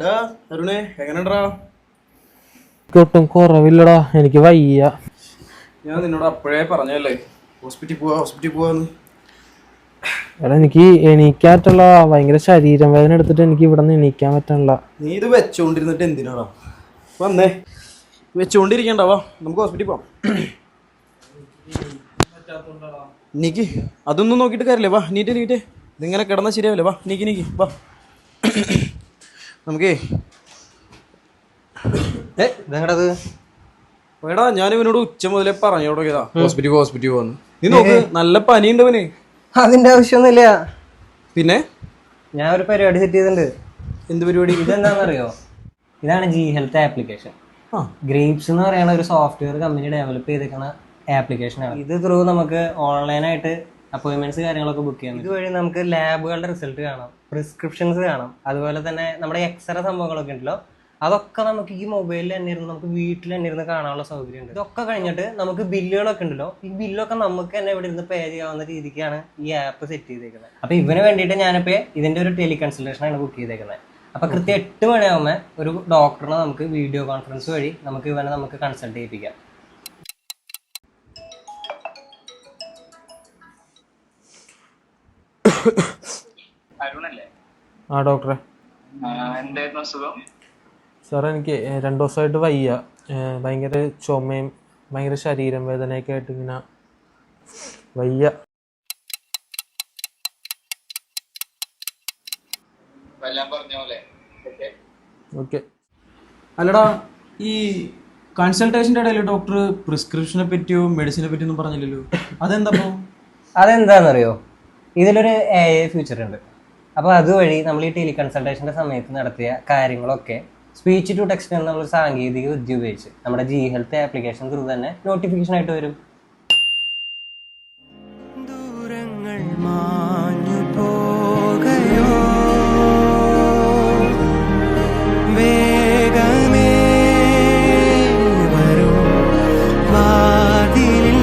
ഡാ അരുണേ എങ്ങനെണ്ടാ? ഒട്ടും കുറവില്ലടാ, എനിക്ക് വയ്യ. ഞാൻ നിന്നോട് അപ്പോഴേ പറഞ്ഞല്ലേ ഹോസ്പിറ്റലിൽ പോവാന്ന്. എടാ എനിക്ക് എണീക്കാറ്റുള്ള ഭയങ്കര ശരീരം വേദന എടുത്തിട്ട് എനിക്ക് ഇവിടെ നിന്ന് എണീക്കാൻ പറ്റണില്ല. നീ ഇത് വെച്ചോണ്ടിരുന്നിട്ട് എന്തിനാടാ? വന്നേ, വെച്ചോണ്ടിരിക്കണ്ട, വാ നമുക്ക് ഹോസ്പിറ്റലിൽ പോവാം. നീക്ക് അതൊന്നും നോക്കിയിട്ട് കാര്യമില്ല, വാ നീറ്റേ ഇതിങ്ങനെ കിടന്നാൽ ശരിയാവില്ല, വാ നീക്ക് വാ. നമുക്കേ ഇതെങ്ങടത്? എടാ ഞാൻ ഇവനോട് ഉച്ച മുതലേ പറഞ്ഞു തുടങ്ങിയതാ ഹോസ്പിറ്റലിൽ പോവാന്ന്. നീ നോക്ക്, നല്ല പനിയുണ്ട് അവന്. അതിന്റെ ആവശ്യമൊന്നുമില്ല. പിന്നെ ഞാൻ ഒരു പരിപാടി സെറ്റ് ചെയ്തിട്ടുണ്ട്. എന്ത് പരിപാടി? ഇതെന്താണെന്നറിയോ? ഇതാണ് ജി ഹെൽത്ത് ആപ്ലിക്കേഷൻ. ഗ്രേപ്സ് എന്ന് പറയുന്ന ഒരു സോഫ്റ്റ്വെയർ കമ്പനി ഡെവലപ്പ് ചെയ്തിരിക്കുന്ന ആപ്ലിക്കേഷനാണ്. ഇത് ത്രൂ നമുക്ക് ഓൺലൈനായിട്ട് അപ്പോയിൻമെന്റ്സ് കാര്യങ്ങളൊക്കെ ബുക്ക് ചെയ്യാം. ഇതുവഴി നമുക്ക് ലാബുകളുടെ റിസൾട്ട് കാണാം, പ്രിസ്ക്രിപ്ഷൻസ് കാണാം, അതുപോലെ തന്നെ നമ്മുടെ എക്സ്റേ സംഭവങ്ങളൊക്കെ ഉണ്ടല്ലോ, അതൊക്കെ നമുക്ക് ഈ മൊബൈലിൽ തന്നെ ഇരുന്ന് നമുക്ക് വീട്ടിൽ തന്നെ ഇരുന്ന് കാണാനുള്ള സൗകര്യമുണ്ട്. ഇതൊക്കെ കഴിഞ്ഞിട്ട് നമുക്ക് ബില്ലുകളൊക്കെ ഉണ്ടല്ലോ, ഈ ബില്ലൊക്കെ നമുക്ക് തന്നെ ഇവിടെ ഇരുന്ന് പേ ചെയ്യാവുന്ന രീതിക്കാണ് ഈ ആപ്പ് സെറ്റ് ചെയ്തേക്കുന്നത്. അപ്പൊ ഇവന് വേണ്ടിയിട്ട് ഞാനിപ്പോ ഇതിന്റെ ഒരു ടെലി കൺസൾട്ടേഷൻ ആണ് ബുക്ക് ചെയ്തേക്കുന്നത്. അപ്പൊ കൃത്യം 8 മണിയാകുമ്പോൾ ഒരു ഡോക്ടറിനെ നമുക്ക് വീഡിയോ കോൺഫറൻസ് വഴി നമുക്ക് കൺസൾട്ട് ചെയ്യിപ്പിക്കാം. ആ ഡോക്ടറെ, സാറേ എനിക്ക് 2 ദിവസമായിട്ട് വയ്യ. ഭയങ്കര ചുമയും ഭയങ്കര ശരീരം വേദനയൊക്കെ ആയിട്ട് ഇങ്ങനെ വയ്യ. ഓക്കെ. അല്ലടാ, ഈ കൺസൾട്ടേഷൻ്റെ ഇടയിൽ ഡോക്ടർ പ്രിസ്ക്രിപ്ഷനെ പറ്റിയോ മെഡിസിനെ പറ്റിയോ ഒന്നും പറഞ്ഞില്ലല്ലോ, അതെന്താണെന്നറിയോ? ഇതിലൊരു AI ഫ്യൂച്ചർ ഉണ്ട്. അപ്പോൾ അതുവഴി നമ്മൾ ഈ ടെലി കൺസൾട്ടേഷൻ്റെ സമയത്ത് നടത്തിയ കാര്യങ്ങളൊക്കെ സ്പീച്ച് ടു ടെക്സ്റ്റ് എന്നുള്ളൊരു സാങ്കേതിക വിദ്യ ഉപയോഗിച്ച് നമ്മുടെ ജി ഹെൽത്ത് ആപ്ലിക്കേഷൻ ത്രൂ തന്നെ നോട്ടിഫിക്കേഷൻ ആയിട്ട് വരും. ദൂരങ്ങൾ മാഞ്ഞു പോകയോ വേഗമേ വരൂ വാതിലിൽ